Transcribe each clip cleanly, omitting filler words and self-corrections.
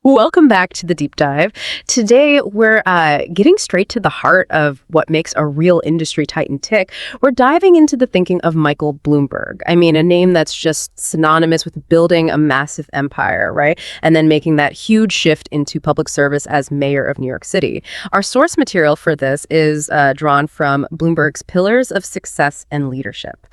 Welcome back to the deep dive. Today, we're getting straight to the heart of what makes a real industry titan tick. We're diving into the thinking of Michael Bloomberg. I mean, a name that's just synonymous with building a massive empire, right? And then making that huge shift into public service as mayor of New York City. Our source material for this is drawn from Bloomberg's Pillars of Success and Leadership.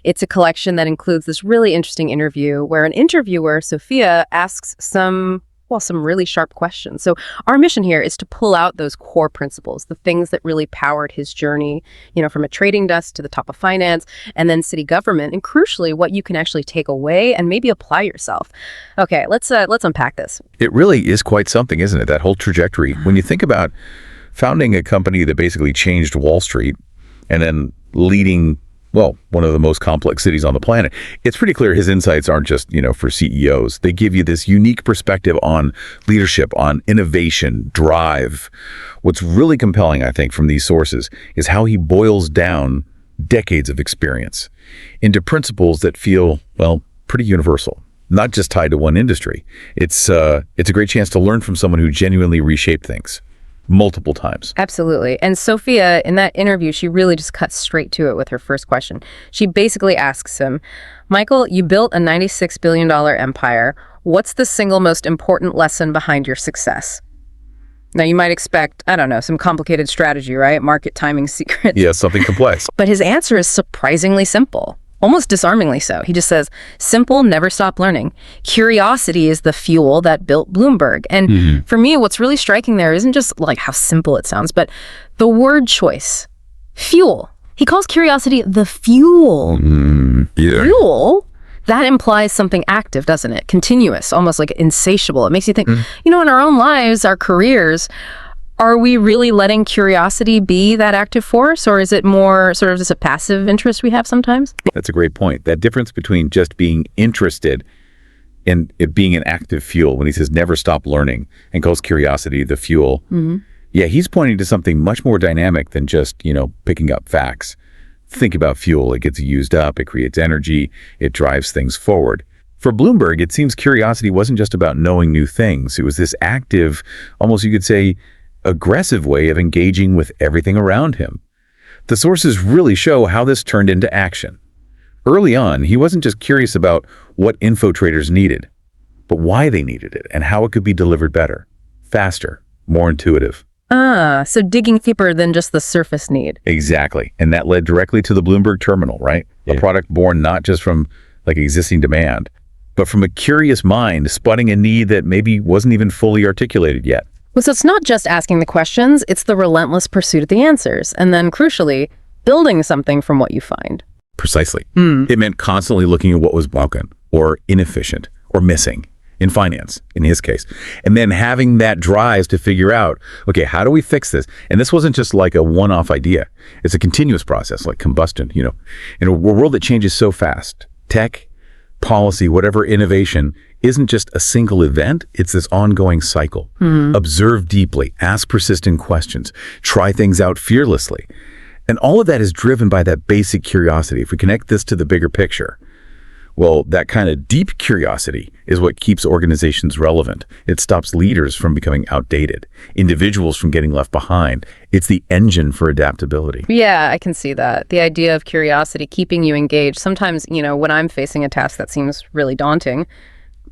It's a collection that includes this really interesting interview where an interviewer, Sophia, asks some really sharp questions. So our mission here is to pull out those core principles, the things that really powered his journey, from a trading desk to the top of finance and then city government, and crucially, what you can actually take away and maybe apply yourself. Okay, let's unpack this. It really is quite something, isn't it? That whole trajectory. When you think about founding a company that basically changed Wall Street and then leading one of the most complex cities on the planet, it's pretty clear his insights aren't just, for CEOs. They give you this unique perspective on leadership, on innovation, drive. What's really compelling, I think, from these sources is how he boils down decades of experience into principles that feel, pretty universal, not just tied to one industry. It's a great chance to learn from someone who genuinely reshaped things multiple times. Absolutely. And Sophia, in that interview, she really just cuts straight to it with her first question. She basically asks him, Michael, you built a $96 billion empire. What's the single most important lesson behind your success? Now, you might expect, some complicated strategy, right? Market timing secrets. Yeah, something complex. But his answer is surprisingly simple. Almost disarmingly so. He just says, simple, never stop learning. Curiosity is the fuel that built Bloomberg. And for me, what's really striking there isn't just like how simple it sounds, but the word choice, fuel. He calls curiosity the fuel. Fuel? That implies something active, doesn't it? Continuous, almost like insatiable. It makes you think, in our own lives, our careers, are we really letting curiosity be that active force, or is it more sort of just a passive interest we have sometimes? That's a great point. That difference between just being interested and it being an active fuel, when he says never stop learning and calls curiosity the fuel. Yeah, he's pointing to something much more dynamic than just, picking up facts. Think about fuel. It gets used up. It creates energy. It drives things forward. For Bloomberg, it seems curiosity wasn't just about knowing new things. It was this active, almost you could say, aggressive way of engaging with everything around him. The sources really show how this turned into action. Early on, he wasn't just curious about what info traders needed, but why they needed it and how it could be delivered better, faster, more intuitive. So digging deeper than just the surface need. Exactly. And that led directly to the Bloomberg terminal, right? Yeah. A product born not just from existing demand, but from a curious mind spotting a need that maybe wasn't even fully articulated yet. Well, so it's not just asking the questions, it's the relentless pursuit of the answers. And then, crucially, building something from what you find. Precisely. It meant constantly looking at what was broken or inefficient or missing in finance, in his case. And then having that drive to figure out, okay, how do we fix this? And this wasn't just like a one-off idea. It's a continuous process, like combustion, In a world that changes so fast, tech, policy, whatever innovation isn't just a single event, it's this ongoing cycle. Observe deeply, ask persistent questions, try things out fearlessly. And all of that is driven by that basic curiosity. If we connect this to the bigger picture, that kind of deep curiosity is what keeps organizations relevant. It stops leaders from becoming outdated, individuals from getting left behind. It's the engine for adaptability. Yeah, I can see that. The idea of curiosity keeping you engaged. Sometimes, when I'm facing a task that seems really daunting,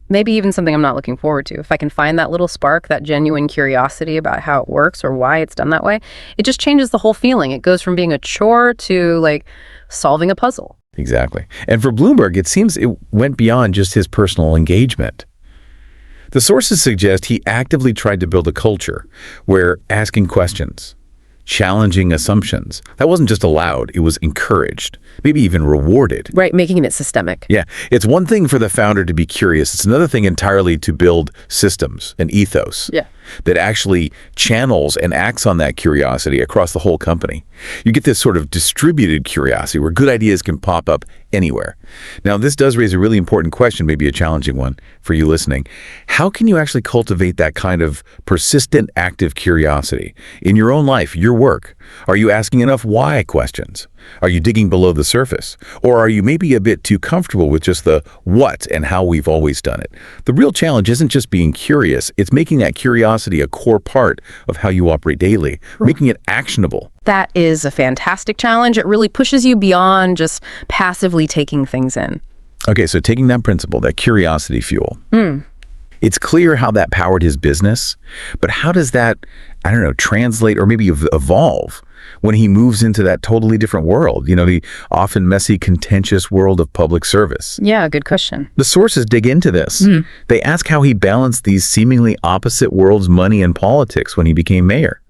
maybe even something I'm not looking forward to, if I can find that little spark, that genuine curiosity about how it works or why it's done that way, it just changes the whole feeling. It goes from being a chore to solving a puzzle. Exactly. And for Bloomberg, it seems it went beyond just his personal engagement. The sources suggest he actively tried to build a culture where asking questions, challenging assumptions, that wasn't just allowed, it was encouraged, maybe even rewarded. Right, making it systemic. Yeah, it's one thing for the founder to be curious. It's another thing entirely to build systems and ethos. Yeah. that actually channels and acts on that curiosity across the whole company. You get this sort of distributed curiosity where good ideas can pop up anywhere. Now, this does raise a really important question, maybe a challenging one for you listening. How can you actually cultivate that kind of persistent, active curiosity in your own life, your work? Are you asking enough why questions? Are you digging below the surface? Or are you maybe a bit too comfortable with just the what and how we've always done it? The real challenge isn't just being curious, it's making that curiosity a core part of how you operate daily, making it actionable. That is a fantastic challenge. It really pushes you beyond just passively taking things in. Okay, so taking that principle, that curiosity fuel, it's clear how that powered his business, but how does that, translate or maybe evolve when he moves into that totally different world, the often messy, contentious world of public service? Yeah, good question. The sources dig into this. They ask how he balanced these seemingly opposite worlds, money and politics, when he became mayor.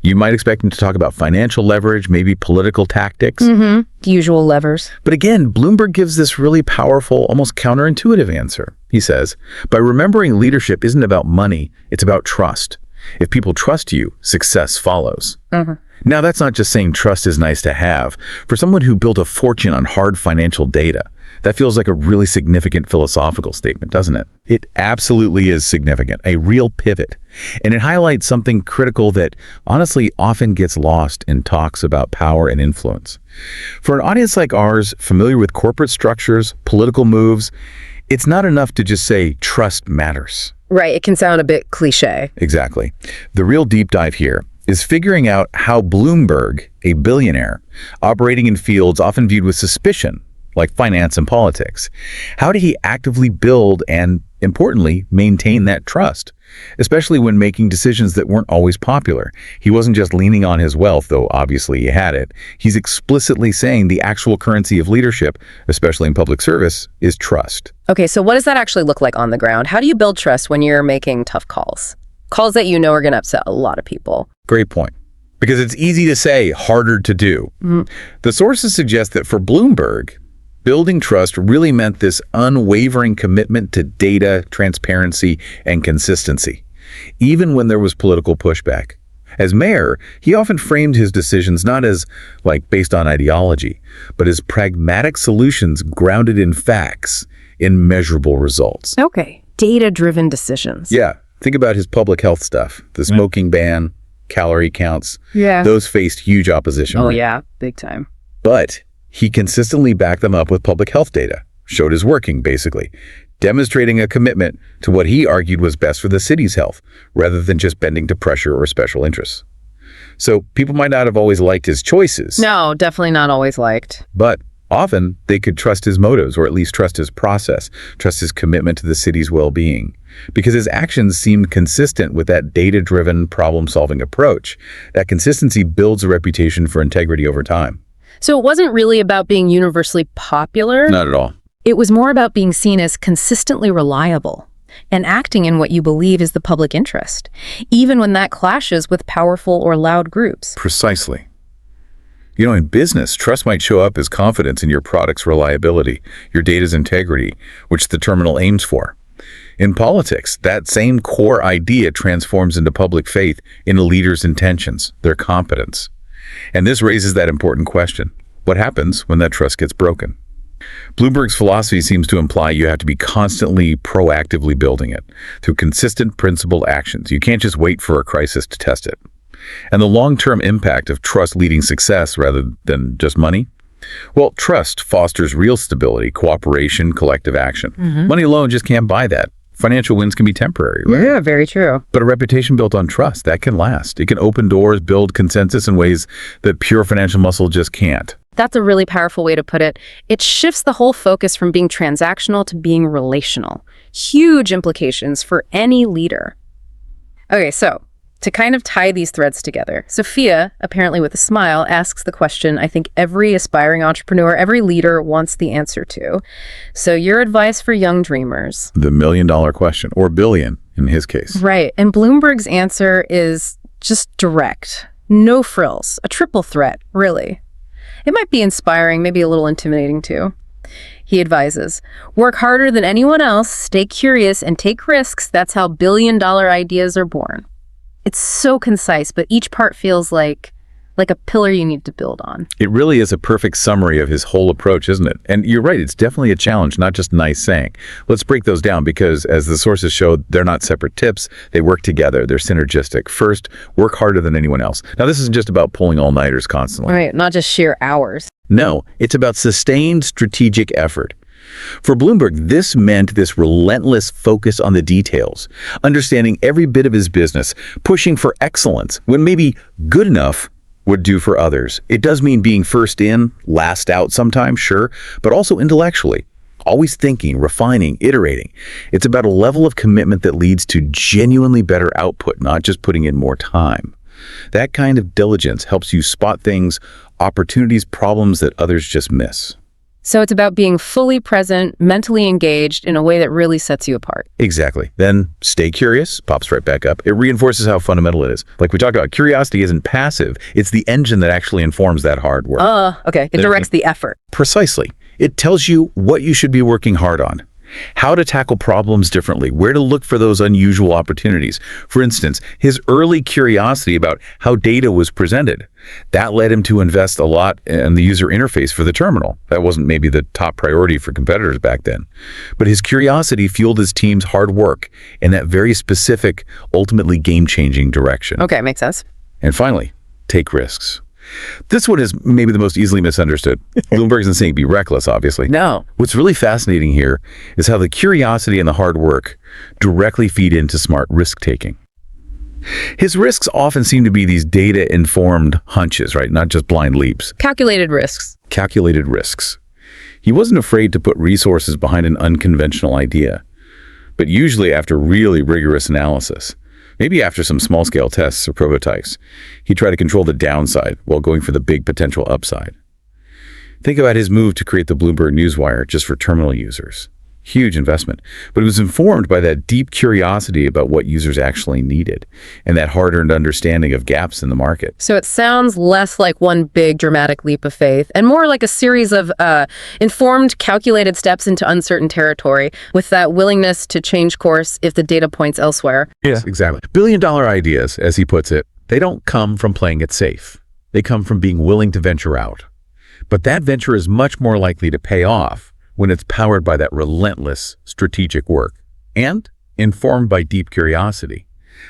You might expect him to talk about financial leverage, maybe political tactics. The usual levers. But again, Bloomberg gives this really powerful, almost counterintuitive answer. He says, by remembering leadership isn't about money, it's about trust. If people trust you, success follows. Now, that's not just saying trust is nice to have. For someone who built a fortune on hard financial data, that feels like a really significant philosophical statement, doesn't it? It absolutely is significant, a real pivot. And it highlights something critical that honestly often gets lost in talks about power and influence. For an audience like ours, familiar with corporate structures, political moves, it's not enough to just say trust matters. Right, it can sound a bit cliche. Exactly. The real deep dive here is figuring out how Bloomberg, a billionaire, operating in fields often viewed with suspicion, like finance and politics, how did he actively build and, importantly, maintain that trust, especially when making decisions that weren't always popular? He wasn't just leaning on his wealth, though obviously he had it. He's explicitly saying the actual currency of leadership, especially in public service, is trust. Okay, so what does that actually look like on the ground? How do you build trust when you're making tough calls? Calls that you know are going to upset a lot of people. Great point. Because it's easy to say, harder to do. The sources suggest that for Bloomberg, building trust really meant this unwavering commitment to data, transparency, and consistency, even when there was political pushback. As mayor, he often framed his decisions not as, based on ideology, but as pragmatic solutions grounded in facts, in measurable results. Okay, data-driven decisions. Yeah, think about his public health stuff, the smoking ban, calorie counts. Yeah. Those faced huge opposition. Oh, yeah, big time. But he consistently backed them up with public health data, showed his working, basically, demonstrating a commitment to what he argued was best for the city's health, rather than just bending to pressure or special interests. So people might not have always liked his choices. No, definitely not always liked. But often they could trust his motives, or at least trust his process, trust his commitment to the city's well-being. Because his actions seemed consistent with that data-driven problem-solving approach. That consistency builds a reputation for integrity over time. So it wasn't really about being universally popular. Not at all. It was more about being seen as consistently reliable and acting in what you believe is the public interest, even when that clashes with powerful or loud groups. Precisely. In business, trust might show up as confidence in your product's reliability, your data's integrity, which the terminal aims for. In politics, that same core idea transforms into public faith in a leader's intentions, their competence. And this raises that important question. What happens when that trust gets broken? Bloomberg's philosophy seems to imply you have to be constantly proactively building it through consistent principled actions. You can't just wait for a crisis to test it. And the long-term impact of trust leading success rather than just money? Well, trust fosters real stability, cooperation, collective action. Money alone just can't buy that. Financial wins can be temporary, right? Yeah, very true. But a reputation built on trust, that can last. It can open doors, build consensus in ways that pure financial muscle just can't. That's a really powerful way to put it. It shifts the whole focus from being transactional to being relational. Huge implications for any leader. Okay, so to kind of tie these threads together, Sophia, apparently with a smile, asks the question I think every aspiring entrepreneur, every leader wants the answer to. So your advice for young dreamers? The million-dollar question, or billion in his case. Right, and Bloomberg's answer is just direct. No frills. A triple threat, really. It might be inspiring, maybe a little intimidating too. He advises, work harder than anyone else, stay curious, and take risks. That's how billion-dollar ideas are born. It's so concise, but each part feels like a pillar you need to build on. It really is a perfect summary of his whole approach, isn't it? And you're right, it's definitely a challenge, not just nice saying. Let's break those down because, as the sources show, they're not separate tips. They work together. They're synergistic. First, work harder than anyone else. Now, this isn't just about pulling all-nighters constantly. Right, not just sheer hours. No, it's about sustained strategic effort. For Bloomberg, this meant this relentless focus on the details, understanding every bit of his business, pushing for excellence when maybe good enough would do for others. It does mean being first in, last out sometimes, sure, but also intellectually. Always thinking, refining, iterating. It's about a level of commitment that leads to genuinely better output, not just putting in more time. That kind of diligence helps you spot things, opportunities, problems that others just miss. So it's about being fully present, mentally engaged in a way that really sets you apart. Exactly. Then stay curious, pops right back up. It reinforces how fundamental it is. Like we talked about, curiosity isn't passive. It's the engine that actually informs that hard work. Okay. It directs the effort. Precisely. It tells you what you should be working hard on, how to tackle problems differently, where to look for those unusual opportunities. For instance, his early curiosity about how data was presented, that led him to invest a lot in the user interface for the terminal. That wasn't maybe the top priority for competitors back then. But his curiosity fueled his team's hard work in that very specific, ultimately game-changing direction. Okay, makes sense. And finally, take risks. This one is maybe the most easily misunderstood. Bloomberg isn't saying be reckless, obviously. No. What's really fascinating here is how the curiosity and the hard work directly feed into smart risk-taking. His risks often seem to be these data-informed hunches, right? Not just blind leaps. Calculated risks. Calculated risks. He wasn't afraid to put resources behind an unconventional idea, but usually after really rigorous analysis. Maybe after some small-scale tests or prototypes, he tried to control the downside while going for the big potential upside. Think about his move to create the Bloomberg Newswire just for terminal users. Huge investment, but it was informed by that deep curiosity about what users actually needed and that hard-earned understanding of gaps in the market. So it sounds less like one big dramatic leap of faith and more like a series of informed, calculated steps into uncertain territory with that willingness to change course if the data points elsewhere. Yeah, exactly. Billion-dollar ideas, as he puts it, they don't come from playing it safe. They come from being willing to venture out. But that venture is much more likely to pay off when it's powered by that relentless strategic work and informed by deep curiosity.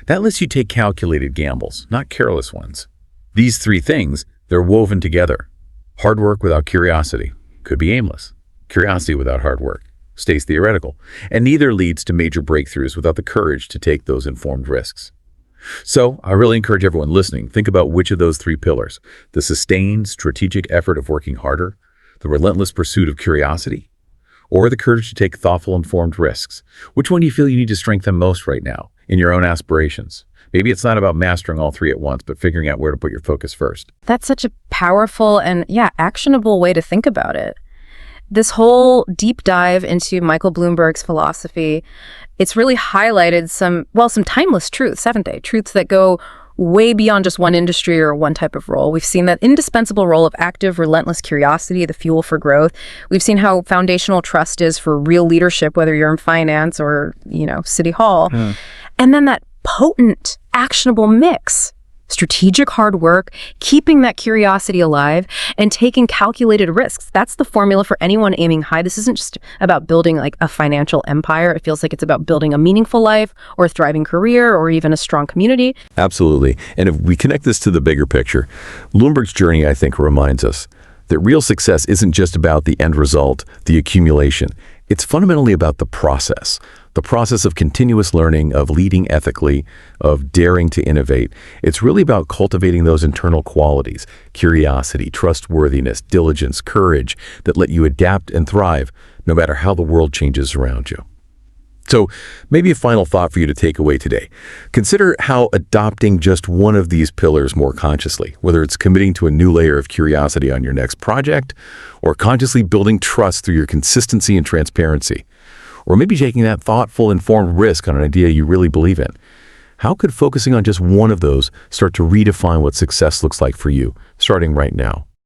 That lets you take calculated gambles, not careless ones. These three things, they're woven together. Hard work without curiosity could be aimless. Curiosity without hard work stays theoretical. And neither leads to major breakthroughs without the courage to take those informed risks. So I really encourage everyone listening, think about which of those three pillars, the sustained strategic effort of working harder, the relentless pursuit of curiosity, or the courage to take thoughtful, informed risks. Which one do you feel you need to strengthen most right now in your own aspirations? Maybe it's not about mastering all three at once, but figuring out where to put your focus first. That's such a powerful and, actionable way to think about it. This whole deep dive into Michael Bloomberg's philosophy, it's really highlighted some timeless truths, haven't they? Truths that go way beyond just one industry or one type of role. We've seen that indispensable role of active, relentless curiosity, the fuel for growth. We've seen how foundational trust is for real leadership, whether you're in finance or, City Hall. And then that potent, actionable mix. Strategic hard work, keeping that curiosity alive, and taking calculated risks. That's the formula for anyone aiming high. This isn't just about building like a financial empire. It feels like it's about building a meaningful life or a thriving career or even a strong community. Absolutely. And if we connect this to the bigger picture, Bloomberg's journey, I think, reminds us that real success isn't just about the end result, the accumulation. It's fundamentally about the process of continuous learning, of leading ethically, of daring to innovate. It's really about cultivating those internal qualities, curiosity, trustworthiness, diligence, courage, that let you adapt and thrive no matter how the world changes around you. So maybe a final thought for you to take away today. Consider how adopting just one of these pillars more consciously, whether it's committing to a new layer of curiosity on your next project, or consciously building trust through your consistency and transparency, or maybe taking that thoughtful, informed risk on an idea you really believe in. How could focusing on just one of those start to redefine what success looks like for you, starting right now?